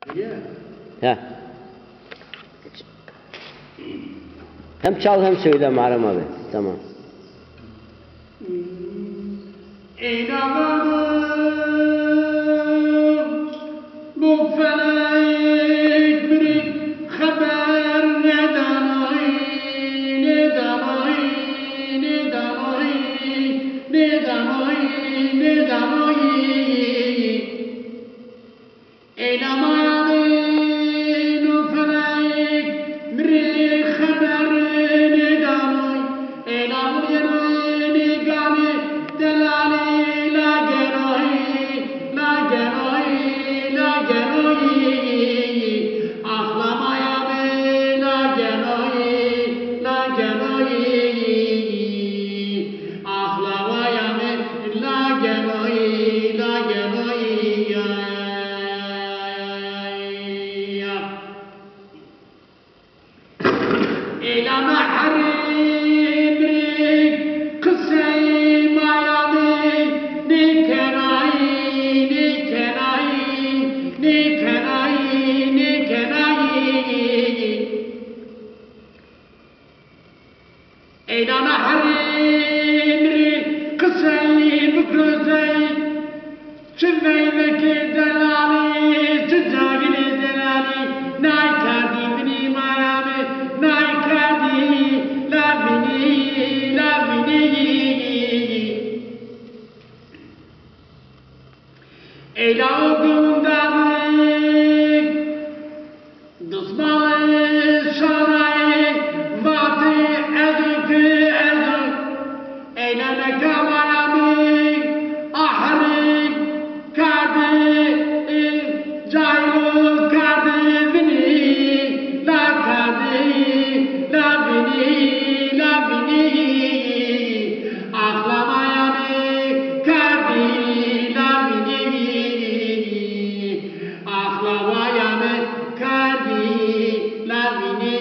Ha. Hem çal hem söyle Muharrem abi. Tamam. İnanırım bu felek bir haber neden ay neden ay neden ay neden ay neden ay eylemeyenin o felek bir haber neden ay eylemeyenin gani delali la genay la genay la genay ahlamayenin la genay la genay ahlamayenin la genay la genay eyleme harimrik kısay mayami nikenay nikenay nikenay nikenay eyleme harimrik kısay büküzey çiveydeki delali çizagili delali nay kardi bini mayami nay kardi la bini Ela gündanik Dızmalı şarayı Vatı edükü edük Eyleme kamayami Ahrik Kadi Caylu Kadi Bini La Kadi La Bini La Bini Ahlamayami Kadi La Bini Ahlamayami Kadi La Bini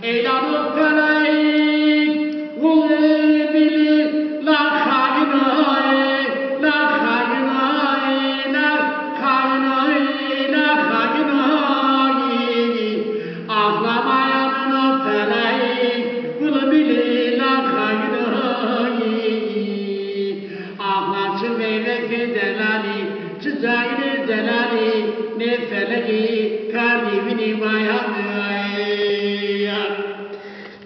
Eylamı felek Vulbili La khayinay La khayinay La khayinay La khayinay Ahlamayanın o felek Vulbili La khayinay Ahlatçı meyleki delali Cizayri delali Ne feleği Karibini mayanay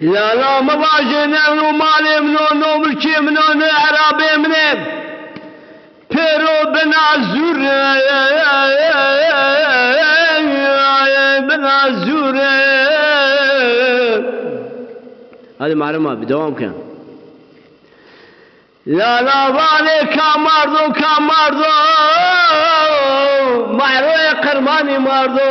لا لا مباجنا ومالي منو ملكي منو عربي مني بيرو بنازور بنازور هذه معلومة بدوام كان لا لا بالي كاماردو كاماردو معروي قرماني ماردو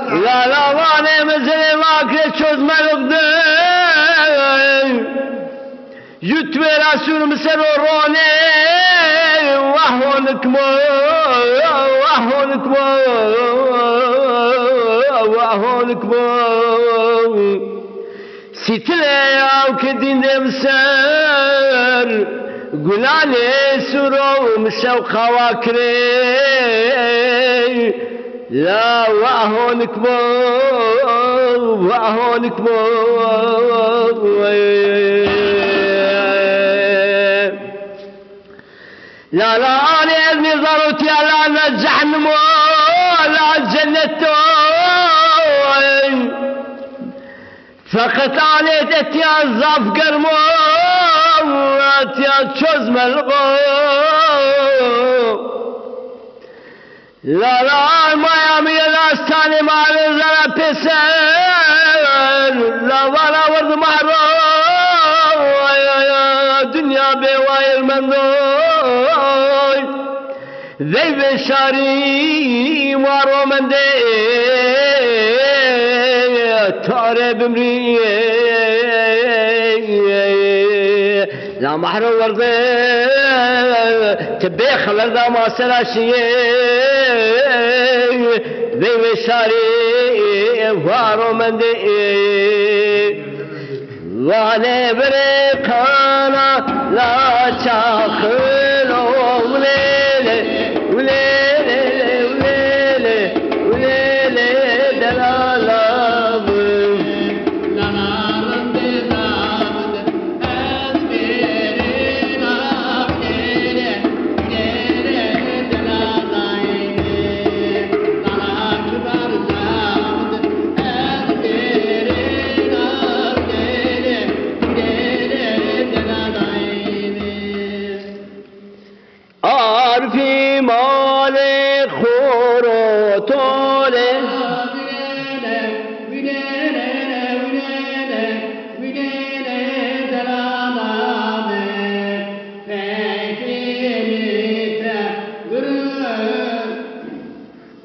لا لا واني مزلي ماكري çözmelik değil Yütve Resul Mısır orone Vahvonik mo Vahvonik mo Vahvonik mo Sitile yav ki dinde mser Gülane suro mşev khavakre لا وهونك مو وهونك مو لا لا أنا ابني ضرورتي على الجحنم ولا الجنة فقط عليك يا الزاف قرمو يا تشوز ملغو لا لا مايامي الاستاني مع الزرع بسر لا ولا ورد محرو دنيا بواير مندوي ذي بشاري مارو من دي تاري بمري لا محرو ورد تبيخ لذا ما سلاشي ذي بشاري وارو من دي وانا بريقا la çakır ulele ulele ulele ulele delalavım Lanarın dedadı ezberin abdele Gere deladayne Lanar kibar zadı ezberin abdele Gere deladayne arfi male khorotole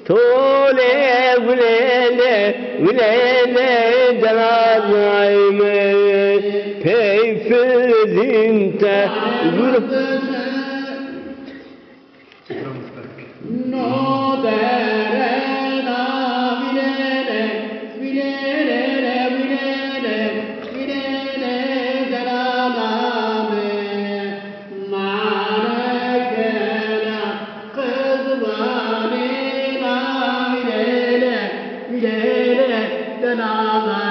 tole ulele ulele delalayme peyfilinte grup No derena vilele vilele vilele vilele delalame marekela kızvanina vilele vilele delalame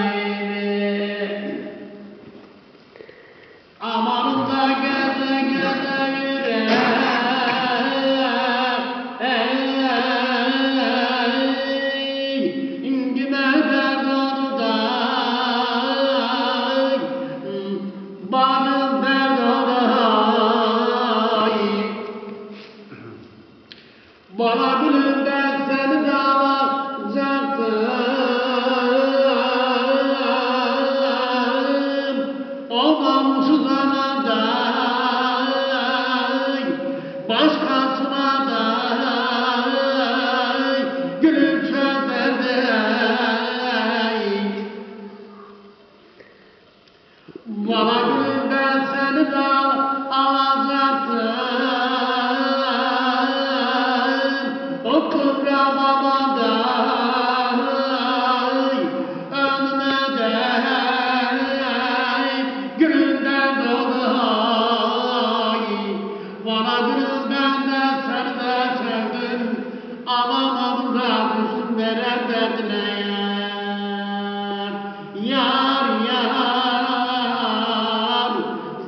amanın da geze geze bana gülümden seni dalacaktım olmamışı zamanda başkasına da gülüm çözerdi bana gülümden seni alacaktım o kıbra babada önüne de gülünden dolayı bana gülünden de seni de sevdim alamadım da düştüm veren derdine yar yar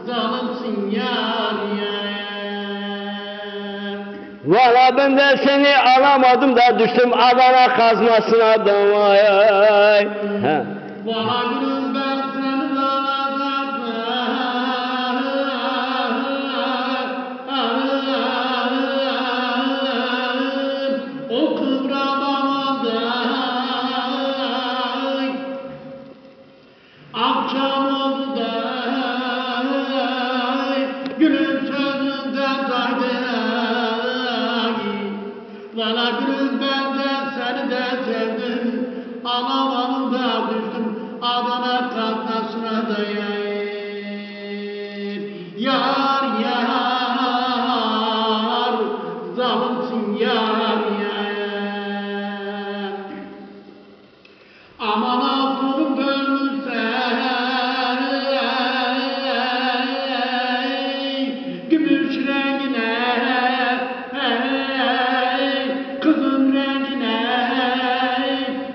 zalimsin yar yar valla ben de seni alamadım da düştüm Adana kazmasına damay. bana gülümden seni dalacaktım o kıbra babada akşam oldu da gülüm sözünden daydı bana gülümden de seni de sevdim alamadım da düştüm Adana kazmasına da yar yar zalimsin yar yar aman affım gönlümse gümüş rengine kızın rengine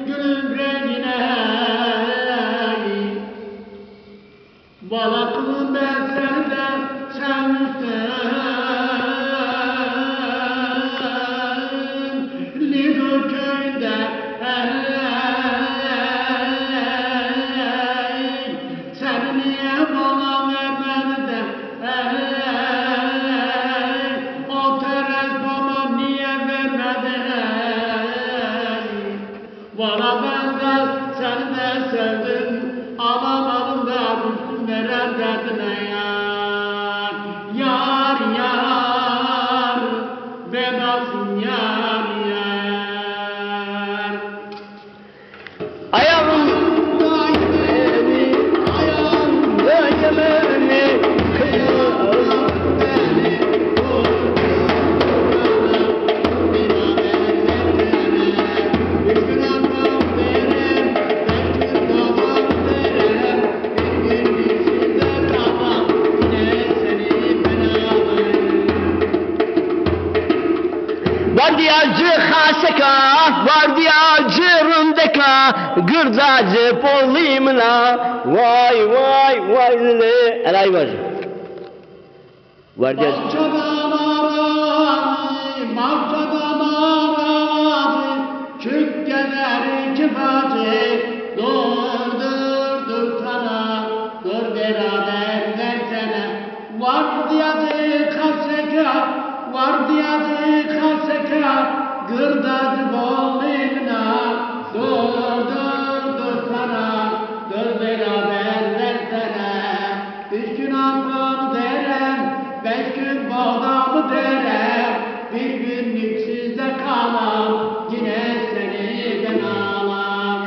gülün rengine Vardiyacı haseka, vardiyacı rundeka, gırzacı polimla, vay vay vay le. Elay var. Vardiyacı. Bahçeden arazi, bahçeden arazi, çık gezer iki bacı, dur sana, dur beraber versene. Vardiyacı haseka, vardiyacı haseka, gırdacı bolina, dur sana, dur beraber versene. 3 gün afan derem, 5 gün bağdamı derem, bir günlük sizde kalam, yine seni ben ağlam.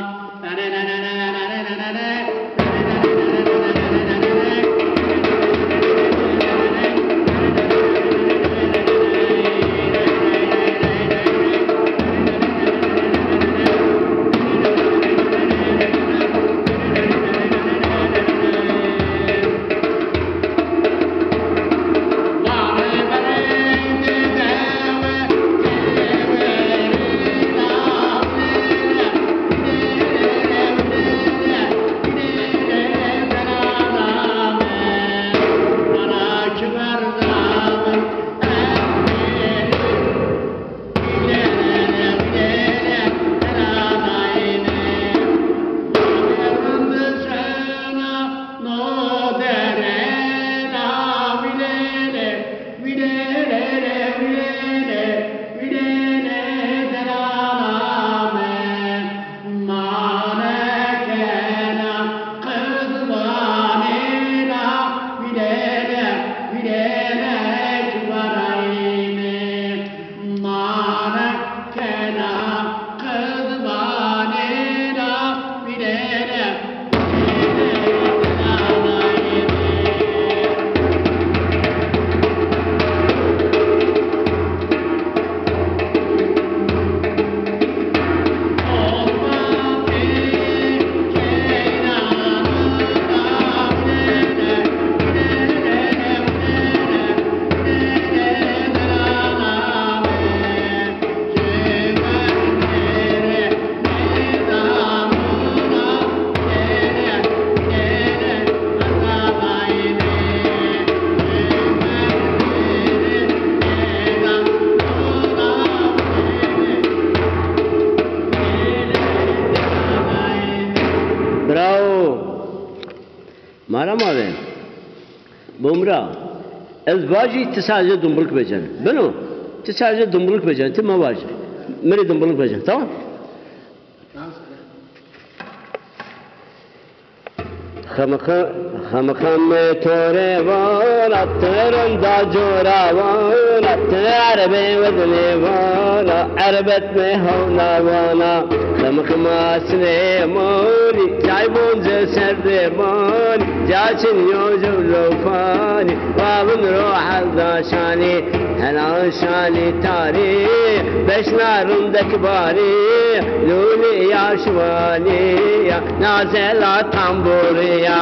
Maram abi. Bumra. Ez vaji sadece dumburuk becan. Beno. Sadece dumburuk becan. Tima vaji. Mere dumburuk becan. Tamam? خم توره والا ترم دا جورا والا عربي وذني والا عربت مهونا والا خم اسني مولي جايبون زي سرد مولي جاشن يوجو لوفاني وابن روح الداشاني هلا شاني تاريخ بش نارم دكباري لولي يا شواني يا نازلة طنبوريا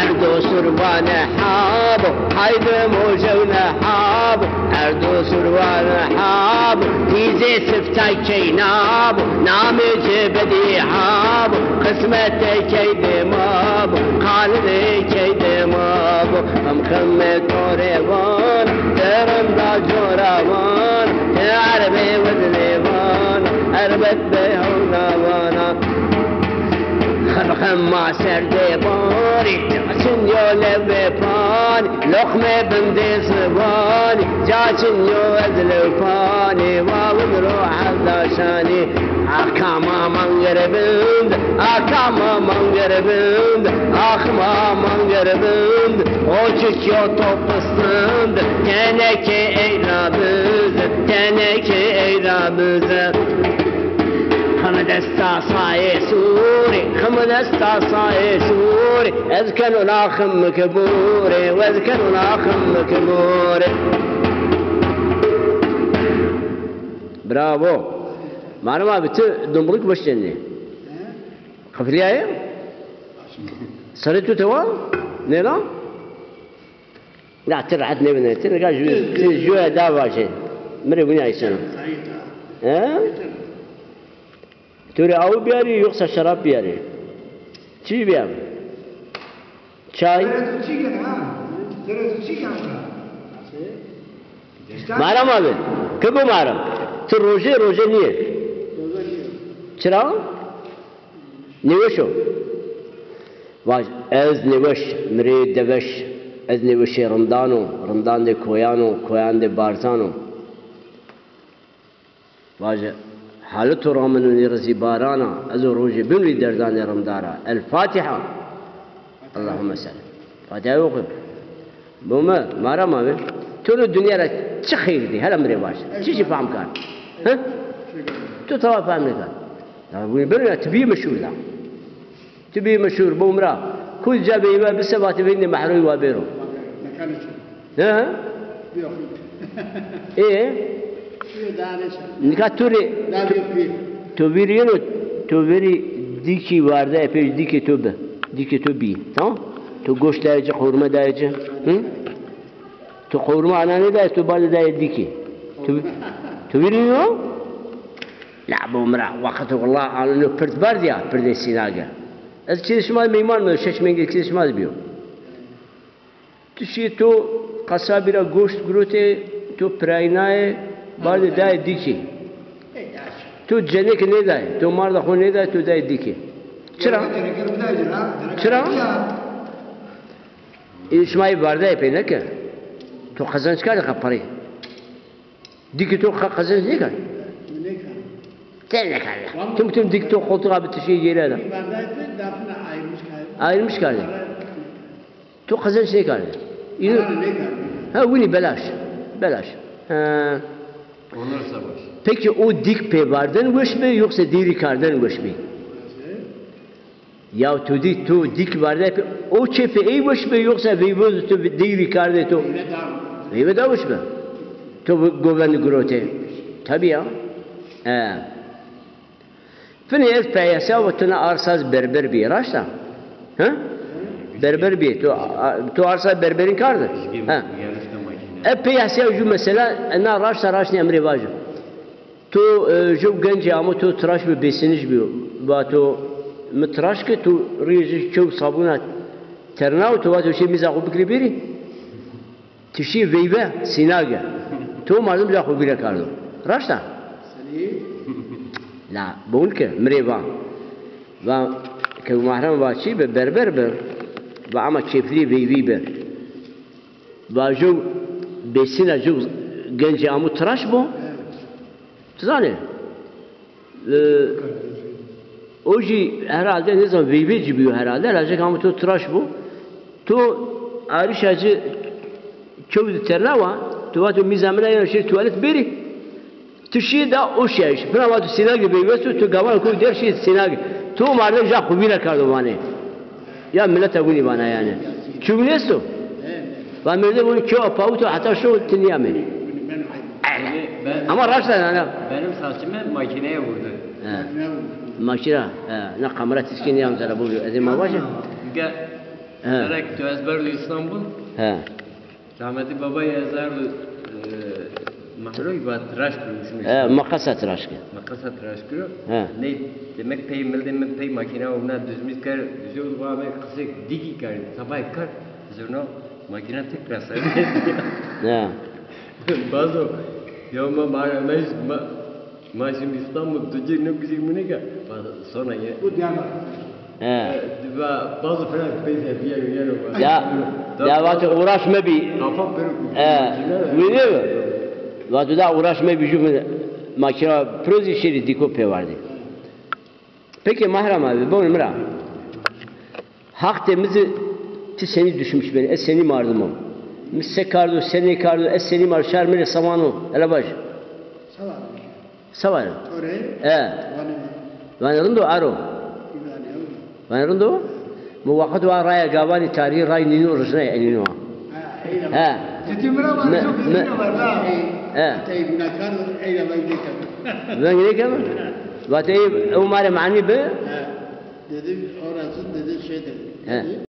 اردو سروان حابو حيد موجون حابو اردو سروان حابو تيزي سفتاي كينابو نامي جبدي حابو قسمتي كيد مابو قالدي كيد مابو هم خمي توريوان ترم دا جوراوان عربي وذنيوان عربت بيهونا وانا خم ما سردي باري جاشن يو لبي باني لقمة بندي صباني جاشن يو ازلو باني واون روح الداشاني akama mangarabund akma mangarabund o çıkıyor toplasın teneke eylabız خمدستا صاي سوري اذكر الاخم مكبوري واذكر الاخم مكبوري برافو معلومة بتو دمبرك باش جني خفلي ايه سريتو توا نيلا لا ترعت نبني تلقى جو داواجي مري بني عيسان ها توري أو بياري يقصى شراب بياري چی بیام چای مارم آبی کبو مارم تو روزه نیه چرا نوشو واج از نوش مری دوش از نوش رمضان ده کویان ده بارزانو واج حالت رامن رزي بارانا ازو روجي بمري دردان رمضان الفاتحة اللهم صل فاتحة وقف بوما مارا ما بي تولو الدنيا را چه خير دي هلا مري باش چي فهم كان ها تو توا فهم كان بقول برنا تبي مشهور لا تبي مشهور بومرا كل جاب يبا بسبات بيني محروي وابيرو ها ايه نکاتوری تویری دیکی وارده اپیش دیکی تو بی تمام تو گوشت دایجه قورمه دایجه تو قورمه آنانی دایج تو بعد دایج دیکی تویری نو لا بومرا وقت والله آنو پرت باردیا پرده سیناگه از چیز شما میمان من شش منگی چیز شما بیو تو قصابی را گوشت گروته تو پراینای بعد دای دیکی تو جنه که ندای تو مرد خون ندای تو دای دیکی چرا شمای برده پی نکه تو خزانش کرده خپری دیکی تو خزانش نکرد تل نکرده تو میتونم دیکی تو خودتو بتشی گیره ده ayrılmış کرده تو خزانش نکرده ها وینی بلاش Onlar savaş. Peki o dik pevardan göç mü yoksa diri kardan göç mü? Ya tu dik vardı o çepe iyi göç mü yoksa veyvoz tu diri kardan tu? Veyvoz da göç mü? Tu goven grote. Tabii ya. Fini ez peyasa ve tuna arsaz berber bir raşta. Ha? Berber bir tu arsa berberin kardı. Ha. Peyasa ju mesela na raşta ne emri vacı. تو جو گنجی اما تو تراش به بسنج بیو با تو متراش که تو ریزی چوب صابونات ترناو تو واتو شی میزا خوب بکری بیری تشی ویبه سیناگه تو مردم جا خوب بیره کردو راشتا لا بون که مریوان و که محرم با چی به بربر بر و اما چفری ویوی بر و جو بسینا جو گنجی اما تراش بو Zane, oji herhalde ne zaman veyveci büyüyor herhalde. Herhalde ama tu tıraş bu. Tu arişacı çoğu terlava. Tu vatı mizamına yani tuvalet biri. Tu şey da o şey. Buna vatı sinagi büyüyor. Tu gavan koy der şey sinagi. Tu mardan ja kubira kardo vane. Ya millet aguni bana yani. Çünkü ne isto? Ve millet bunu çoğu pavutu hatta şu tinyame. Ama raşla yani. Benim saçımı makineye vurdu. Makine. Ne kamera tiskini yamzara buluyor. Ezim babacı. Gel. Direkt tu ezberli İstanbul. Rahmetli baba yazardı. Mahroy ve tıraş kurmuşum. Makasa tıraş ki. Makasa tıraş kuruyor. Ne demek pey makine ona düzmüş kar. Düzüyor bu abi kısa digi kar. Sabah kar. Sonra makine tekrar sarıyor. Bazı ya maaşım İstanbul tüccar ne güzel mi ne ki? Sonra ya. Bu diyanlar. Bazı falan peyze bir yer. Ya vatı uğraşma bir. Kafam peruk. Biliyor musun? Vatı da uğraşma bir cümle makine proje şeri dikope vardı. Peki Mahram abi bu numara. Hak temizi seni düşmüş beni. Seni mardım o. Misse kardo, seni kardo, seni mar şarmile samano. Hele baş. Savar. Vanırındo aro. Vanırındo? Bu vakit var raya gavani tarihi ray nino rızna enino. Titimra var çok nino var da. Tay bunakar eyla ben gidecek mi? Vatay umare mani be? Dedim orası dedi şey dedi.